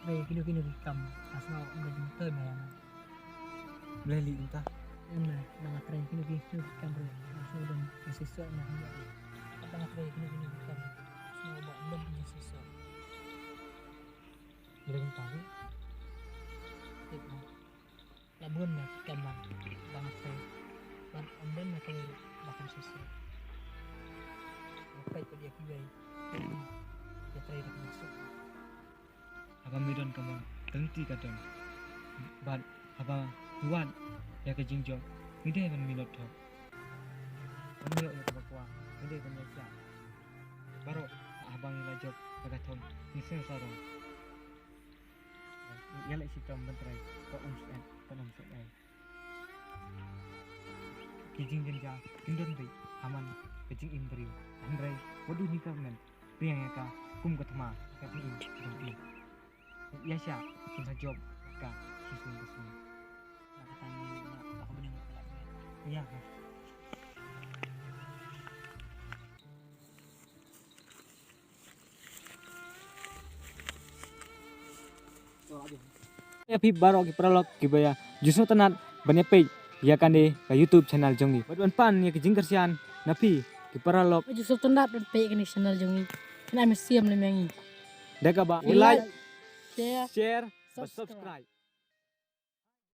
về cái điều cầm asal udah betul ya Beli entah. nah nama tren cái điều cầm rồi asal udah sesuatu nah apa nama tren cái điều cầm asal udah udah sesuatu bilang tadi là bươn là cầm bằng tren dan udah nak bahkan sesuatu apa itu dia kiri ya tren itu masuk Apa midon kamu tenti kadon. Bad apa tuan ya ke jingjong. Mide kan milot thok. Kan yo ya bakwa. Mide kan ya sia. Baru abang ila job pada thom niseng sarong. Ya lek sitom bentrai ko umsen kan umsen ai. Kijing jenja kindon dei aman kijing imbrio. Andrai wadu ni kamen. Riang ya ka kum katma ka pi in. Ya siya, sa job ka sisun ko sini. katanya aku benar Iya. Ya pi baro ki pralog ki baya jusno tanat banyak page ya kan de ka YouTube channel jongi. Badwan pan ya ki jingkersian napi ki pralog Justru tanda pe connection jongi. Kena mesti am lemengi. daga ba Like, share, subscribe. subscribe.